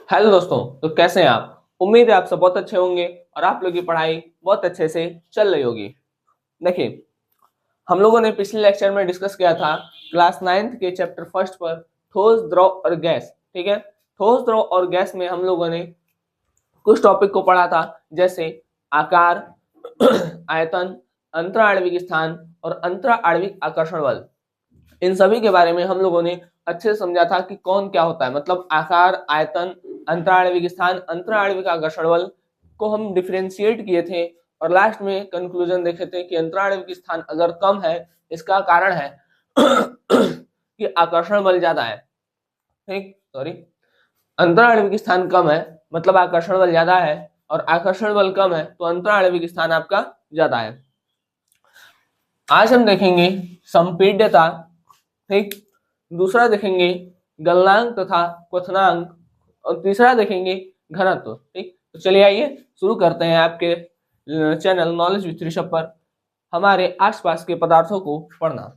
Hello दोस्तों, तो कैसे हैं आप। उम्मीद है आप सब बहुत अच्छे होंगे और आप लोगों की पढ़ाई बहुत अच्छे से चल रही होगी। देखिए, हम लोगों ने पिछले लेक्चर में डिस्कस किया था क्लास 9th के चैप्टर फर्स्ट पर ठोस, द्रव और गैस। ठीक है, ठोस, द्रव और गैस में हम लोगों ने कुछ टॉपिक को पढ़ा था, जैसे आकार, आयतन, अंतराणविक स्थान और अंतराणविक आकर्षण बल। इन सभी के बारे में हम लोगों ने अच्छे से समझा था कि कौन क्या होता है, मतलब आकार, आयतन, अंतराणविक स्थान, अंतराणविक आकर्षण बल को हम डिफरेंशिएट किए थे। और लास्ट में कंक्लूजन देखे थे कि अंतराणविक स्थान अगर कम है, इसका कारण है कि आकर्षण बल ज्यादा है। ठीक, सॉरी, अंतराणविक स्थान कम है मतलब आकर्षण बल ज्यादा है, और आकर्षण बल कम है तो अंतराणविक स्थान आपका ज्यादा है। आज हम देखेंगे संपीड्यता। ठीक, दूसरा देखेंगे गलनांक तथा क्वथनांक, और तीसरा देखेंगे घनत्व। ठीक, तो चलिए आइए शुरू करते हैं आपके चैनल नॉलेज विथ ऋषभ पर हमारे आसपास के पदार्थों को पढ़ना।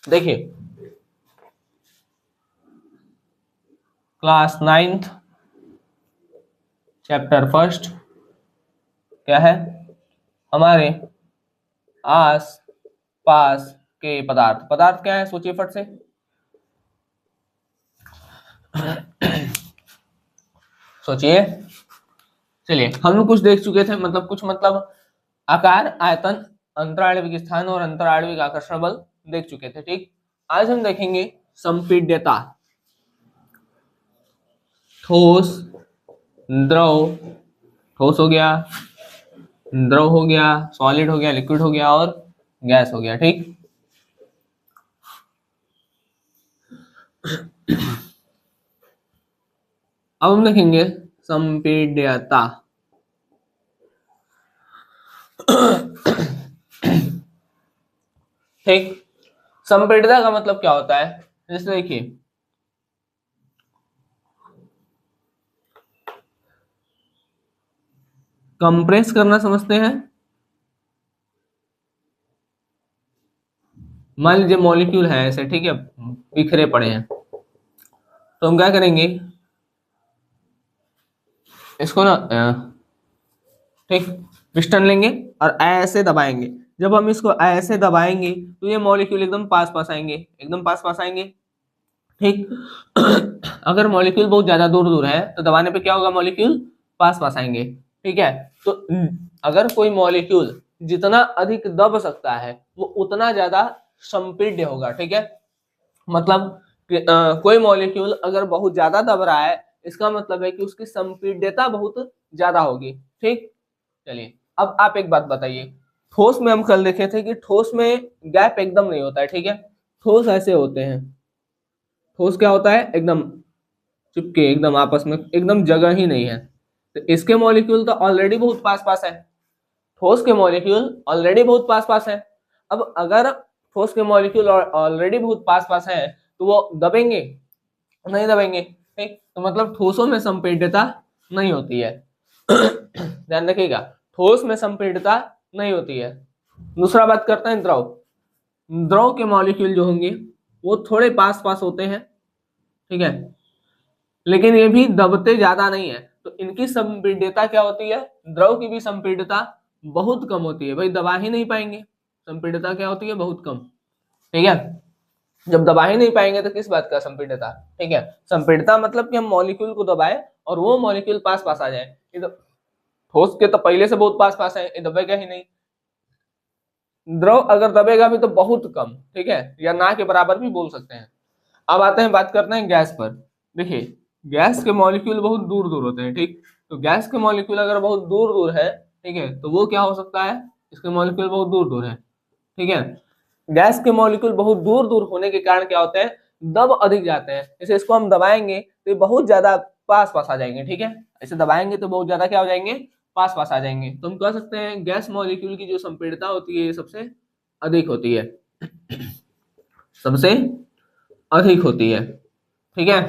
देखिए, क्लास 9th चैप्टर फर्स्ट क्या है, हमारे आस पास के पदार्थ। पदार्थ क्या है, सोचिए फट से। सोचिए। चलिए, हम लोग कुछ देख चुके थे, मतलब कुछ मतलब आकार, आयतन, अंतराणविक स्थान और अंतराणविक आकर्षण बल देख चुके थे। ठीक, आज हम देखेंगे संपीड्यता। ठोस, द्रव, ठोस हो गया, द्रव हो गया, सॉलिड हो गया, लिक्विड हो गया और गैस हो गया। ठीक, अब हम देखेंगे संपीड्यता। ठीक, संपीड्यता का मतलब क्या होता है, जैसे देखिए, कंप्रेस करना समझते हैं। मान लीजिए मॉलिक्यूल है ऐसे, ठीक है, बिखरे पड़े हैं, तो हम क्या करेंगे, इसको ना ठीक, पिस्टन लेंगे और ऐसे दबाएंगे। जब हम इसको ऐसे दबाएंगे तो ये मॉलिक्यूल एकदम पास पास आएंगे, एकदम पास पास आएंगे। ठीक, अगर मॉलिक्यूल बहुत ज्यादा दूर दूर है तो दबाने पे क्या होगा, मॉलिक्यूल पास पास आएंगे। ठीक है, तो अगर कोई मॉलिक्यूल जितना अधिक दब सकता है वो उतना ज्यादा संपीड्य होगा। ठीक है, मतलब कोई मॉलिक्यूल अगर बहुत ज्यादा दब रहा है, इसका मतलब है कि उसकी संपीड्यता बहुत ज्यादा होगी। ठीक, चलिए अब आप एक बात बताइए, ठोस में हम कल देखे थे कि ठोस में गैप एकदम नहीं होता है। ठीक है, ठोस ऐसे होते हैं, ठोस क्या होता है, एकदम चिपके, एकदम आपस में एकदम जगह ही नहीं है। तो इसके मॉलिक्यूल तो ऑलरेडी बहुत पास पास है, ठोस के मॉलिक्यूल ऑलरेडी बहुत पास पास है। अब अगर ठोस के मॉलिक्यूल ऑलरेडी बहुत पास पास है तो वो दबेंगे, नहीं दबेंगे। ठीक, तो मतलब ठोसों में संपीड्यता नहीं होती है। ध्यान रखिएगा, ठोस में संपीड्यता नहीं होती है। दूसरा बात करते हैं द्रव। द्रव के मॉलिक्यूल जो होंगे वो थोड़े पास पास होते हैं, ठीक है, लेकिन ये भी दबते ज्यादा नहीं है। तो इनकी संपीड्यता क्या होती है, द्रव की भी संपीड्यता बहुत कम होती है। भाई दबा ही नहीं पाएंगे, संपीड्यता क्या होती है, बहुत कम। ठीक है, जब दबा ही नहीं पाएंगे तो किस बात का संपीड्यता। ठीक है, संपीड्यता मतलब कि हम मॉलिक्यूल को दबाए और वो मॉलिक्यूल पास पास आ जाए। ये तो ठोस के तो पहले से बहुत पास पास है, ये दबेगा ही नहीं। द्रव अगर दबेगा भी तो बहुत कम, ठीक है, या ना के बराबर भी बोल सकते हैं। अब आते हैं, बात करते हैं गैस पर। देखिए, गैस के मॉलिक्यूल बहुत दूर दूर होते हैं। ठीक, तो गैस के मॉलिक्यूल अगर बहुत दूर दूर है, ठीक है, तो वो क्या हो सकता है, इसके मॉलिक्यूल बहुत दूर दूर है। ठीक है, गैस के मॉलिक्यूल बहुत दूर दूर होने के कारण क्या होते हैं, दब अधिक जाते हैं। जैसे इसको हम दबाएंगे तो ये बहुत ज्यादा पास पास आ जाएंगे। ठीक है, ऐसे दबाएंगे तो बहुत ज्यादा क्या हो जाएंगे, पास पास आ जाएंगे। तो हम कह सकते हैं गैस मॉलिक्यूल की जो संपीड़ितता होती है ये सबसे अधिक होती है, सबसे अधिक होती है। ठीक है,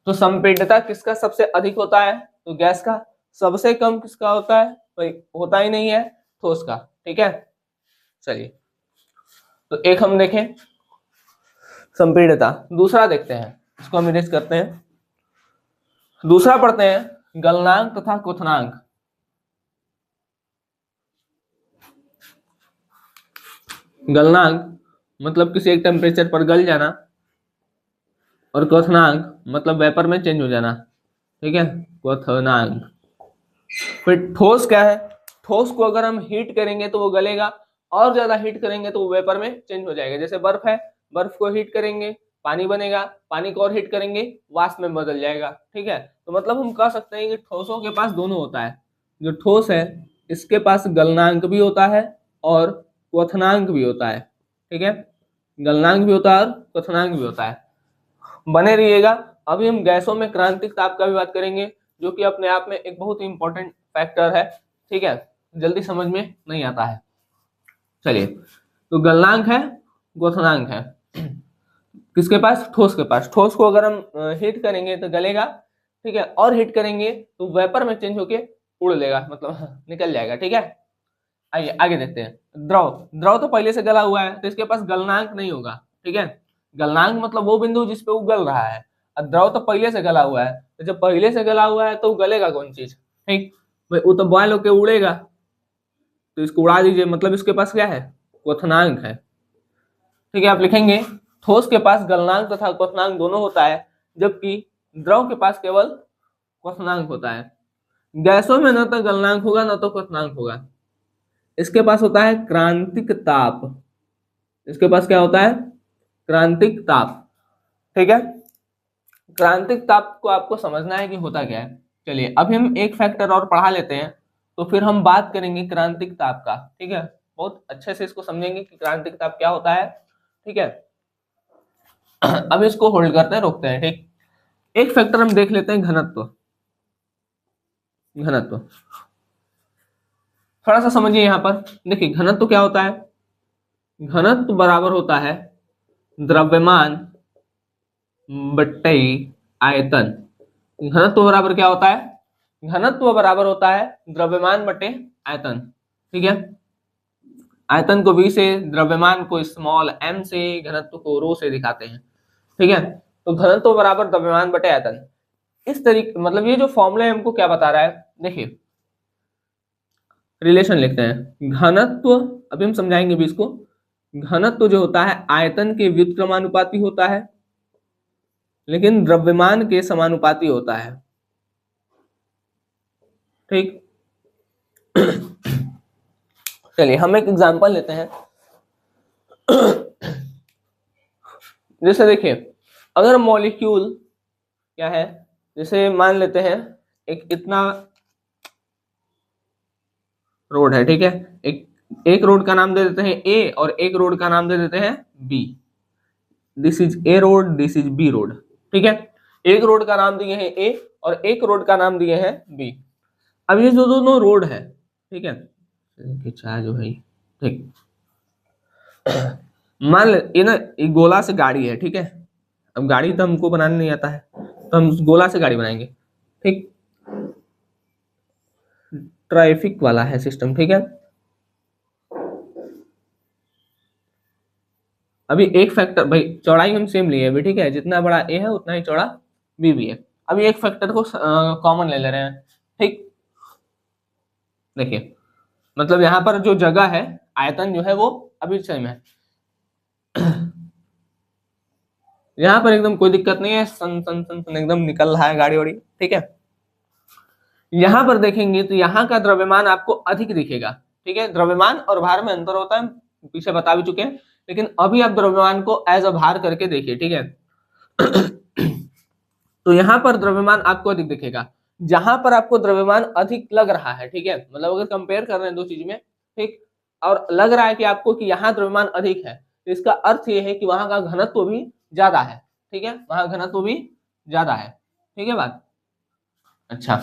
तो संपीड़ितता किसका सबसे अधिक होता है, तो गैस का। सबसे कम किसका होता है, भाई होता ही नहीं है, ठोस का। ठीक है, चलिए, तो एक हम देखें संपीड़ितता, दूसरा देखते हैं, इसको हम इरेज करते हैं। दूसरा पढ़ते हैं गलनांक तथा क्वथनांक। गलनांक मतलब किसी एक टेम्परेचर पर गल जाना, और क्वथनांक मतलब वेपर में चेंज हो जाना। ठीक है, क्वथनांक। फिर ठोस क्या है? ठोस को अगर हम हीट करेंगे तो वो गलेगा, और ज्यादा हीट करेंगे तो वो वेपर में चेंज हो जाएगा। जैसे बर्फ है, बर्फ को हीट करेंगे पानी बनेगा, पानी को और हीट करेंगे वाष्प में बदल जाएगा। ठीक है, तो मतलब हम कह सकते हैं कि ठोसों के पास दोनों होता है। जो ठोस है इसके पास गलनांक भी होता है और क्वथनांक भी होता है। ठीक है, गलनांक भी होता है और क्वथनांक भी होता है। बने रहिएगा। अभी हम गैसों में क्रांतिक ताप का भी बात करेंगे, जो कि अपने आप में एक बहुत ही इंपॉर्टेंट फैक्टर है। ठीक है, जल्दी समझ में नहीं आता है। चलिए, तो गलनांक है, क्वथनांक है किसके पास? ठोस के पास। ठोस को अगर हम हीट करेंगे तो गलेगा, ठीक है, और हीट करेंगे तो वेपर में चेंज होके उड़ लेगा, मतलब निकल जाएगा। ठीक है, आइए आगे देखते हैं। द्रव, द्रव तो पहले से गला हुआ है तो इसके पास गलनांक नहीं होगा। ठीक है, गलनांक मतलब वो बिंदु जिसपे वो गल रहा है, और द्रव तो पहले से गला हुआ है। तो जब पहले से गला हुआ है तो गलेगा कौन चीज? ठीक भाई, वो तो बॉयल होके उड़ेगा, तो इसको उड़ा दीजिए, मतलब इसके पास क्या है? क्वथनांक है। ठीक है, आप लिखेंगे ठोस के पास गलनांक तथा क्वथनांक दोनों होता है, जबकि द्रव के पास केवल क्वथनांक होता है। गैसों में न तो गलनांक होगा न तो क्वथनांक होगा। इसके पास होता है क्रांतिक ताप। इसके पास क्या होता है? क्रांतिक ताप। ठीक है, क्रांतिक ताप को आपको समझना है कि होता क्या है। चलिए, अभी हम एक फैक्टर और पढ़ा लेते हैं, तो फिर हम बात करेंगे क्रांतिक ताप का। ठीक है, बहुत अच्छे से इसको समझेंगे कि क्रांतिक ताप क्या होता है। ठीक है, अब इसको होल्ड करते हैं, रोकते हैं। ठीक, एक फैक्टर हम देख लेते हैं, घनत्व। घनत्व थोड़ा सा समझिए यहाँ पर। देखिए, घनत्व क्या होता है? घनत्व बराबर होता है द्रव्यमान बट्टे आयतन। घनत्व बराबर क्या होता है? घनत्व बराबर होता है द्रव्यमान बटे आयतन। ठीक है, आयतन को v से, द्रव्यमान को स्मॉल m से, घनत्व को रो से दिखाते हैं। ठीक है, तो घनत्व बराबर द्रव्यमान बटे आयतन। इस तरीके, मतलब ये जो फॉर्मूला है हमको क्या बता रहा है? देखिए, रिलेशन लिखते हैं। घनत्व, अभी हम समझाएंगे भी इसको। घनत्व जो होता है आयतन के व्युत्क्रमानुपाती होता है, लेकिन द्रव्यमान के समानुपाती होता है। ठीक, चलिए हम एक एग्जांपल लेते हैं। जैसे देखिए, अगर मॉलिक्यूल क्या है, जैसे मान लेते हैं एक इतना रोड है। ठीक है, एक रोड का नाम दे देते हैं ए, और एक रोड का नाम दे देते हैं B. This is A road, this is B road. ठीक है, एक रोड का नाम दिए हैं ए और एक रोड का नाम दिए हैं बी। अब ये जो दोनों रोड है, ठीक है, चार्ज हो भाई। ठीक, मान ले ये ना, ये गोला से गाड़ी है। ठीक है, अब गाड़ी तो हमको बनाने नहीं आता है, तो हम गोला से गाड़ी बनाएंगे। ठीक, ट्रैफिक वाला है सिस्टम। ठीक है, अभी एक फैक्टर, भाई चौड़ाई हम सेम लिए अभी। ठीक है, जितना बड़ा ए है उतना ही चौड़ा बी भी है। अभी एक फैक्टर को कॉमन ले ले रहे हैं। ठीक, देखिए, मतलब यहाँ पर जो जगह है, आयतन जो है वो अभी सेम है। यहाँ पर एकदम कोई दिक्कत नहीं है, सन सन सन सन एकदम निकल रहा है गाड़ी वाड़ी। ठीक है, यहाँ पर देखेंगे तो यहाँ का द्रव्यमान आपको अधिक दिखेगा। ठीक है, द्रव्यमान और भार में अंतर होता है, पीछे बता भी चुके हैं, लेकिन अभी आप द्रव्यमान को एज अ भार करके देखिए। ठीक है, तो यहाँ पर द्रव्यमान आपको अधिक दिखेगा, जहां पर आपको द्रव्यमान अधिक लग रहा है। ठीक है, मतलब अगर कंपेयर कर रहे हैं दो चीज में, ठीक, और लग रहा है कि आपको कि यहाँ द्रव्यमान अधिक है, तो इसका अर्थ ये है कि वहां का घनत्व भी ज्यादा है। ठीक है, वहां घनत्व भी ज्यादा है। ठीक है बात, अच्छा,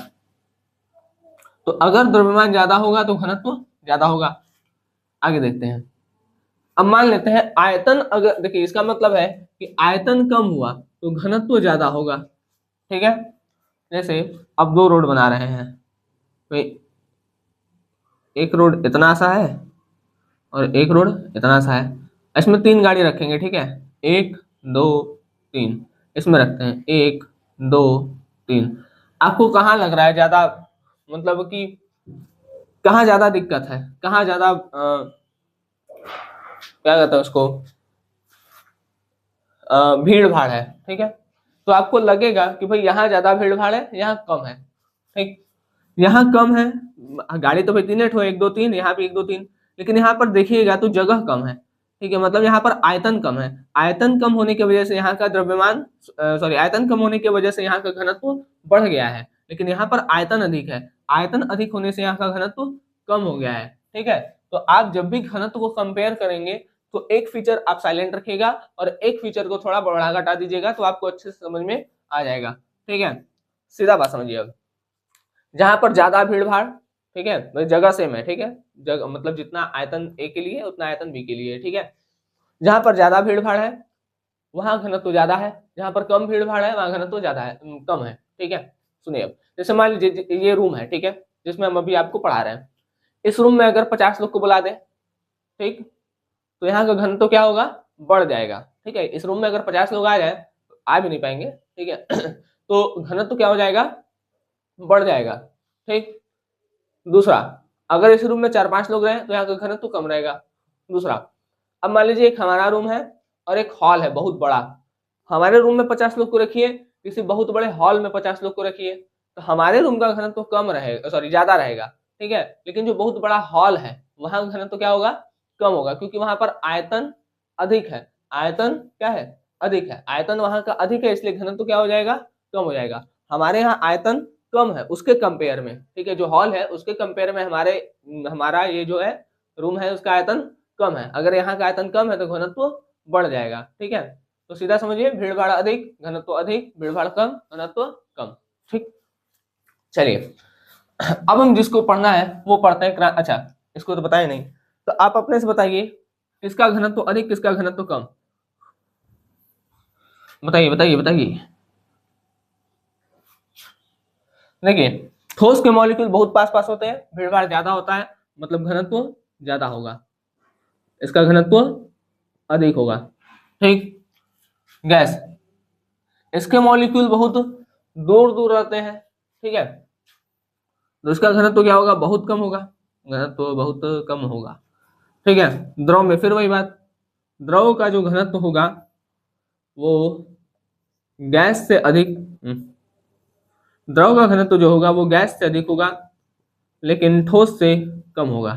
तो अगर द्रव्यमान ज्यादा होगा तो घनत्व ज्यादा होगा। आगे देखते हैं। अब मान लेते हैं आयतन, अगर देखिए इसका मतलब है कि आयतन कम हुआ तो घनत्व ज्यादा होगा। ठीक है, जैसे अब दो रोड बना रहे हैं, तो एक रोड इतना सा है और एक रोड इतना सा है। इसमें तीन गाड़ी रखेंगे। ठीक है, एक दो तीन, इसमें रखते हैं एक दो तीन। आपको कहाँ लग रहा है ज्यादा, मतलब कि कहाँ ज्यादा दिक्कत है, कहाँ ज्यादा क्या कहते हैं उसको, भीड़ भाड़ है, ठीक है। तो आपको लगेगा कि भाई यहाँ ज्यादा भीड़ भाड़ है, यहाँ कम है, ठीक। यहाँ कम है, गाड़ी तो भाई तीन ठो, एक दो तीन, यहाँ भी एक दो तीन, लेकिन यहाँ पर देखिएगा तो जगह कम है, ठीक है। मतलब यहाँ पर आयतन कम है, आयतन कम होने की वजह से यहाँ का द्रव्यमान, सॉरी, आयतन कम होने की वजह से यहाँ का घनत्व बढ़ गया है, लेकिन यहाँ पर आयतन अधिक है, आयतन अधिक होने से यहाँ का घनत्व कम हो गया है, ठीक है। तो आप जब भी घनत्व को कंपेयर करेंगे तो एक फीचर आप साइलेंट रखिएगा और एक फीचर को थोड़ा बढ़ा घटा दीजिएगा, तो आपको अच्छे से समझ में आ जाएगा, ठीक है। सीधा बात समझिए अब, जहां पर ज्यादा भीड़ भाड़, ठीक है, तो जगह सेम है, ठीक है, जगह मतलब जितना आयतन ए के लिए उतना आयतन बी के लिए, ठीक है। जहां पर ज्यादा भीड़ भाड़ है वहां घनत्व ज्यादा है, जहां पर कम भीड़ भाड़ है वहां घनत्व ज्यादा है, कम है, ठीक है। सुनिए अब, जैसे मान लीजिए ये रूम है, ठीक है, जिसमें हम अभी आपको पढ़ा रहे हैं। इस रूम में अगर 50 लोग को बुला दें, ठीक, तो यहाँ का घनत्व क्या होगा, बढ़ जाएगा, ठीक है। इस रूम में अगर 50 लोग आ जाए, आ भी नहीं पाएंगे, ठीक है तो घनत्व क्या हो जाएगा, बढ़ जाएगा, ठीक। दूसरा, अगर इस रूम में 4-5 लोग रहे तो यहाँ का घनत्व कम रहेगा। दूसरा, अब मान लीजिए एक हमारा रूम है और एक हॉल है बहुत बड़ा, हमारे रूम में 50 लोग को रखिए, किसी बहुत बड़े हॉल में 50 लोग को रखिए, तो हमारे रूम का घनत्व कम रहेगा, सॉरी ज्यादा रहेगा, ठीक है। लेकिन जो बहुत बड़ा हॉल है वहां घनत्व क्या होगा, कम होगा, क्योंकि वहां पर आयतन अधिक है, आयतन क्या है, अधिक है, आयतन वहां का अधिक है, इसलिए घनत्व क्या हो जाएगा, कम हो जाएगा। हमारे यहाँ आयतन कम है उसके कंपेयर में, ठीक है, जो हॉल है उसके कंपेयर में हमारे हमारा ये जो है रूम है उसका आयतन कम है, अगर यहाँ का आयतन कम है तो घनत्व बढ़ जाएगा, ठीक है। तो सीधा समझिए, भीड़ भाड़ अधिक, घनत्व अधिक, भीड़ भाड़ कम, घनत्व कम, ठीक। चलिए अब हम जिसको पढ़ना है वो पढ़ते हैं, अच्छा इसको तो बताया नहीं, तो आप अपने से बताइए किसका घनत्व अधिक, किसका घनत्व कम, बताइए बताइए बताइए। देखिए, ठोस के मॉलिक्यूल बहुत पास पास होते हैं, भीड़ भाड़ ज्यादा होता है, मतलब घनत्व ज्यादा होगा, इसका घनत्व अधिक होगा, ठीक। गैस, इसके मॉलिक्यूल बहुत दूर दूर रहते हैं, ठीक है, तो इसका घनत्व क्या होगा, बहुत कम होगा, घनत्व बहुत कम होगा, ठीक है। द्रव में फिर वही बात, द्रव का जो घनत्व होगा वो गैस से अधिक, द्रव का घनत्व जो होगा वो गैस से अधिक होगा, लेकिन ठोस से कम होगा,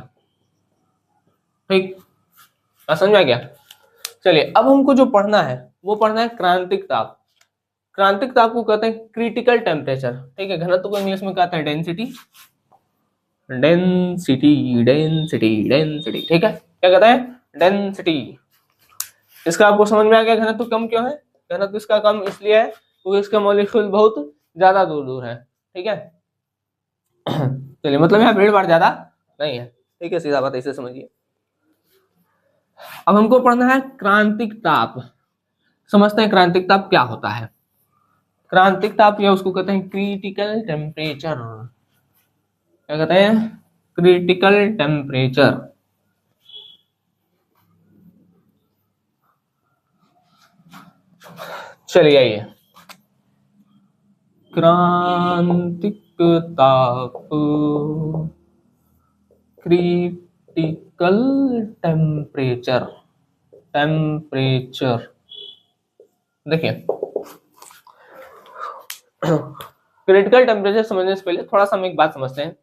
ठीक। समझ में आ गया। चलिए अब हमको जो पढ़ना है वो पढ़ना है क्रांतिक ताप। क्रांतिक ताप को कहते हैं क्रिटिकल टेम्परेचर, ठीक है, घनत्व को इंग्लिश में कहते हैं डेंसिटी, डेंसिटी डेंसिटी डेंसिटी, ठीक है, क्या कहते हैं, डेंसिटी। इसका आपको समझ में आ गया घनत्व कम क्यों है, घनत्व इसका कम इसलिए है क्योंकि इसका मॉलिक्यूल बहुत ज्यादा दूर दूर है, ठीक है चलिए, मतलब यहाँ भीड़ भाड़ ज्यादा नहीं है, ठीक है, सीधा बात ऐसे समझिए। अब हमको पढ़ना है क्रांतिक ताप। समझते हैं क्रांतिक ताप क्या होता है। क्रांतिक ताप या उसको कहते हैं क्रिटिकल टेम्परेचर, क्या कहते हैं, क्रिटिकल टेम्परेचर। चलिए आइए, क्रांतिक ताप, क्रिटिकल टेम्परेचर, टेम्परेचर। देखिए, क्रिटिकल टेम्परेचर समझने से पहले थोड़ा सा हम एक बात समझते हैं।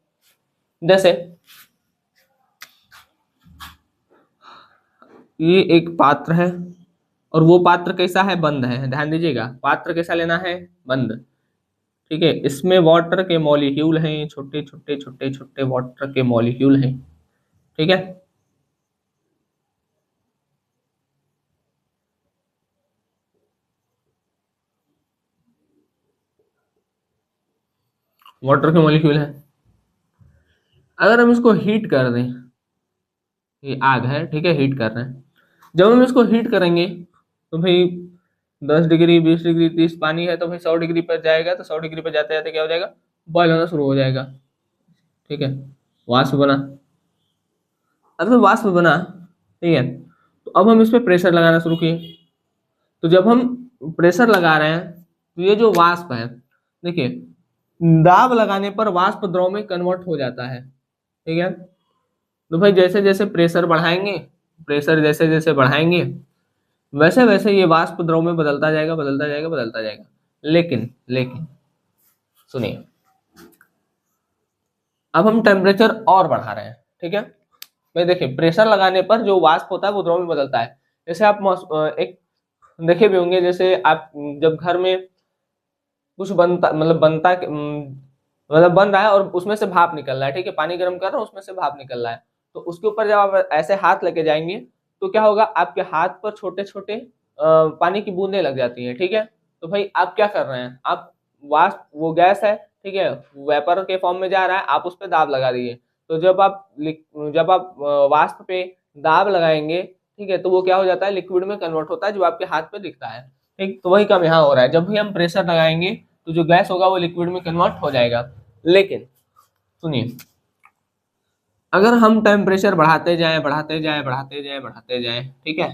जैसे ये एक पात्र है और वो पात्र कैसा है, बंद है, ध्यान दीजिएगा, पात्र कैसा लेना है, बंद, ठीक है। इसमें वाटर के मॉलिक्यूल हैं, छोटे छोटे छोटे छोटे वाटर के मॉलिक्यूल हैं, ठीक है। वाटर के मॉलिक्यूल है, अगर हम इसको हीट कर दें, ये आग है, ठीक है, हीट कर रहे हैं, जब हम इसको हीट करेंगे तो भाई 10 डिग्री, 20 डिग्री, 30 पानी है तो भाई 100 डिग्री पर जाएगा, तो 100 डिग्री पर जाते जाते क्या हो जाएगा, बॉयल होना शुरू हो जाएगा, ठीक है, वाष्प बना। अब तो वाष्प बना, ठीक है, तो अब हम इस पर प्रेशर लगाना शुरू किए, तो जब हम प्रेशर लगा रहे हैं तो ये जो वाष्प है, देखिए दाब लगाने पर वाष्प द्रव में कन्वर्ट हो जाता है। ठीक है, तो भाई जैसे जैसे प्रेशर बढ़ाएंगे, प्रेशर जैसे जैसे बढ़ाएंगे, वैसे वैसे ये वाष्प द्रव में बदलता जाएगा, बदलता जाएगा, बदलता जाएगा। लेकिन लेकिन सुनिए, अब हम टेम्परेचर और बढ़ा रहे हैं। ठीक है भाई, देखिए प्रेशर लगाने पर जो वाष्प होता है वो द्रव में बदलता है। जैसे आप एक देखे भी होंगे, जैसे आप जब घर में कुछ बनता, मतलब बनता मतलब बन रहा है और उसमें से भाप निकल रहा है, ठीक है, पानी गर्म कर रहा है, उसमें से भाप निकल रहा है, तो उसके ऊपर जब आप ऐसे हाथ लेके जाएंगे तो क्या होगा, आपके हाथ पर छोटे छोटे पानी की बूंदें लग जाती हैं। ठीक है, तो भाई आप क्या कर रहे हैं, आप वाष्प, वो गैस है, ठीक है, वेपर के फॉर्म में जा रहा है, आप उस पर दाब लगा दिए, तो जब आप वाष्प पे दाब लगाएंगे, ठीक है, तो वो क्या हो जाता है, लिक्विड में कन्वर्ट होता है, जो आपके हाथ पे दिखता है। ठीक, तो वही काम यहाँ हो रहा है, जब भी हम प्रेशर लगाएंगे तो जो गैस होगा वो लिक्विड में कन्वर्ट हो जाएगा। लेकिन सुनिए, अगर हम टेम्परेचर बढ़ाते जाएं, बढ़ाते जाएं, बढ़ाते जाएं, बढ़ाते जाएं, ठीक है,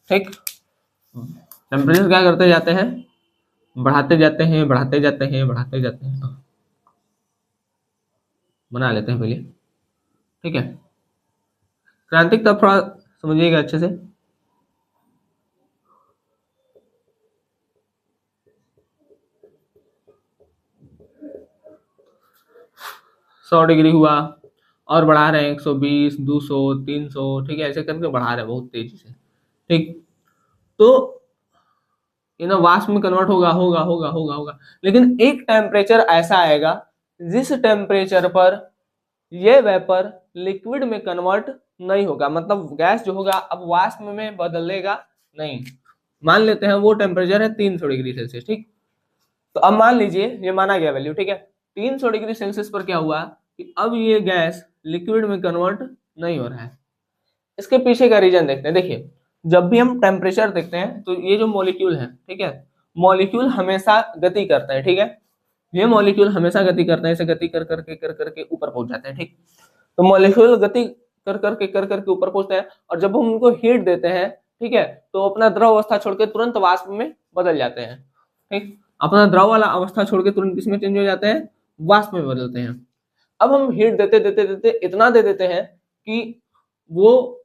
ठीक, टेम्परेचर क्या करते जाते हैं, बढ़ाते जाते हैं, बढ़ाते जाते हैं, बढ़ाते जाते हैं, बना लेते हैं पहले। ठीक है, क्रांतिक तब थोड़ा समझिएगा अच्छे से। 100 डिग्री हुआ, और बढ़ा रहे हैं 120, 200, 300, ठीक है, ऐसे करके बढ़ा रहे हैं बहुत तेजी से। ठीक, तो वाष्प में कन्वर्ट होगा, होगा, होगा, होगा, होगा, लेकिन एक टेम्परेचर ऐसा आएगा जिस टेम्परेचर पर ये वेपर लिक्विड में कन्वर्ट नहीं होगा, मतलब गैस जो होगा अब वाष्प में बदलेगा नहीं। मान लेते हैं वो टेम्परेचर है 300 डिग्री सेल्सियस। ठीक, तो अब मान लीजिए ये माना गया वैल्यू, ठीक है, 300 डिग्री सेल्सियस पर क्या हुआ कि अब ये गैस लिक्विड में कन्वर्ट नहीं हो रहा है। इसके पीछे का रीजन देखते हैं। देखिए, जब भी हम टेम्परेचर देखते हैं तो ये जो मॉलिक्यूल है, ठीक है, मॉलिक्यूल हमेशा गति करता है। ठीक है, ये मॉलिक्यूल हमेशा गति करते हैं, ऐसे गति कर करके कर करके ऊपर पहुंच जाते हैं। ठीक, तो मॉलिक्यूल गति कर करके ऊपर पहुंचते हैं, और जब हम उनको हीट देते हैं, ठीक है, तो अपना द्रव अवस्था छोड़ के तुरंत वाष्प में बदल जाते हैं। ठीक, अपना द्रव वाला अवस्था छोड़ के तुरंत किसमें चेंज हो जाते हैं, वाष्प में बदलते हैं। अब हम हीट देते देते देते इतना दे देते हैं कि वो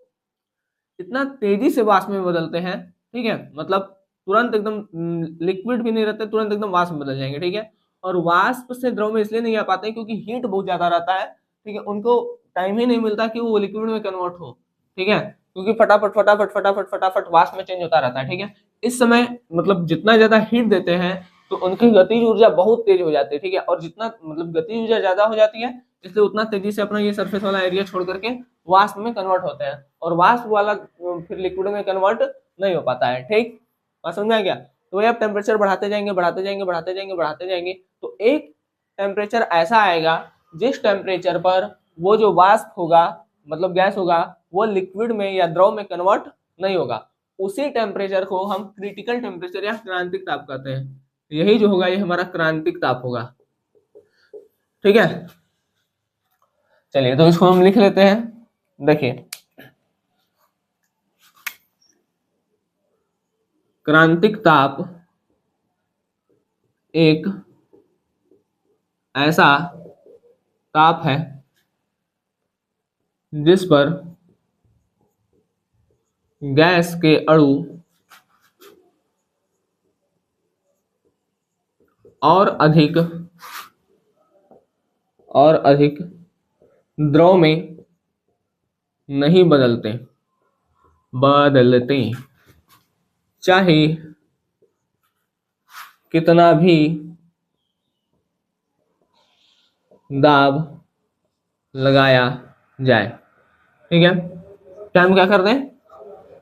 इतना तेजी से वाष्प में बदलते हैं, ठीक है, मतलब तुरंत एकदम लिक्विड भी नहीं रहते, तुरंत एकदम वाष्प में बदल जाएंगे। ठीक है, और वाष्प से द्रव में इसलिए नहीं आ पाते क्योंकि हीट बहुत ज्यादा रहता है। ठीक है, उनको टाइम ही नहीं मिलता कि वो लिक्विड में कन्वर्ट हो। ठीक है, क्योंकि फटाफट फटाफट फटाफट फटाफट वाष्प में चेंज होता रहता है। ठीक है, इस समय मतलब जितना ज्यादा हीट देते हैं तो उनकी गतिज ऊर्जा बहुत तेज हो जाती है। ठीक है, और जितना मतलब गतिज ऊर्जा ज्यादा हो जाती है, इसलिए उतना तेजी से अपना ये सरफेस वाला एरिया छोड़ करके वाष्प में कन्वर्ट होते हैं, और वाष्प वाला फिर लिक्विड में कन्वर्ट नहीं हो पाता है। ठीक, बात समझ में आ गया? तो वही आप टेम्परेचर बढ़ाते जाएंगे, बढ़ाते जाएंगे, बढ़ाते जाएंगे, बढ़ाते जाएंगे, तो एक टेम्परेचर ऐसा आएगा जिस टेम्परेचर पर वो जो वाष्प होगा, मतलब गैस होगा, वो लिक्विड में या द्रव में कन्वर्ट नहीं होगा। उसी टेम्परेचर को हम क्रिटिकल टेम्परेचर या क्रांतिक ताप कहते हैं। यही जो होगा ये हमारा क्रांतिक ताप होगा। ठीक है, चलिए तो इसको हम लिख लेते हैं। देखिए, क्रांतिक ताप एक ऐसा ताप है जिस पर गैस के अणु और अधिक द्रव में नहीं बदलते, चाहे कितना भी दाब लगाया जाए। ठीक है, क्या हम क्या कर दें,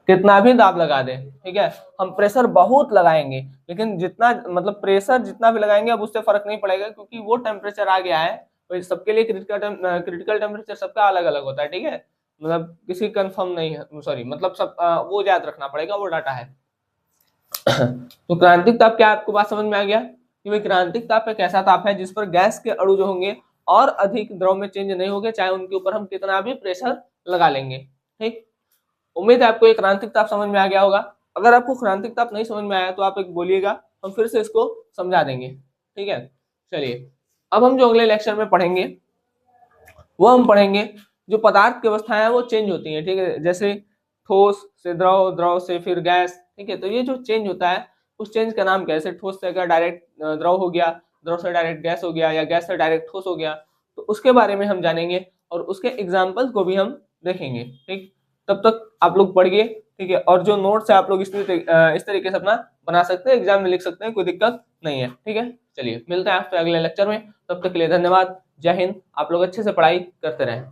कितना भी दाब लगा दें, ठीक है, हम प्रेशर बहुत लगाएंगे, लेकिन जितना मतलब प्रेशर जितना भी लगाएंगे अब उससे फर्क नहीं पड़ेगा, क्योंकि वो टेम्परेचर आ गया है। तो सबके लिए क्रिटिकल टेम्परेचर सबका अलग अलग होता है। ठीक है, मतलब किसी कंफर्म नहीं है, सॉरी, मतलब सब वो याद रखना पड़ेगा, वो डाटा है। तो क्रांतिक ताप क्या, आपको बात समझ में आ गया कि भाई क्रांतिक ताप एक ऐसा ताप है जिस पर गैस के अणु जो होंगे और अधिक द्रव में चेंज नहीं होंगे, चाहे उनके ऊपर हम कितना भी प्रेशर लगा लेंगे। ठीक, उम्मीद है आपको एक क्रांतिक ताप समझ में आ गया होगा। अगर आपको क्रांतिक ताप नहीं समझ में आया तो आप एक बोलिएगा, हम फिर से इसको समझा देंगे। ठीक है, चलिए अब हम जो अगले लेक्चर में पढ़ेंगे वो हम पढ़ेंगे जो पदार्थ की अवस्थाएं हैं वो चेंज होती हैं, ठीक है, जैसे ठोस से द्रव, द्रव से फिर गैस, ठीक है। तो ये जो चेंज होता है उस चेंज का नाम क्या है? जैसे ठोस से अगर डायरेक्ट द्रव हो गया, द्रव से डायरेक्ट गैस हो गया, या गैस से डायरेक्ट ठोस हो गया, तो उसके बारे में हम जानेंगे और उसके एग्जाम्पल्स को भी हम देखेंगे, ठीक। तब तक आप लोग पढ़िए, ठीक है, और जो नोट्स है आप लोग इस तरीके से अपना बना सकते हैं, एग्जाम में लिख सकते हैं, कोई दिक्कत नहीं है, ठीक है। चलिए मिलते हैं आपसे अगले लेक्चर में, तब तक के लिए धन्यवाद। जय हिंद। आप लोग अच्छे से पढ़ाई करते रहें।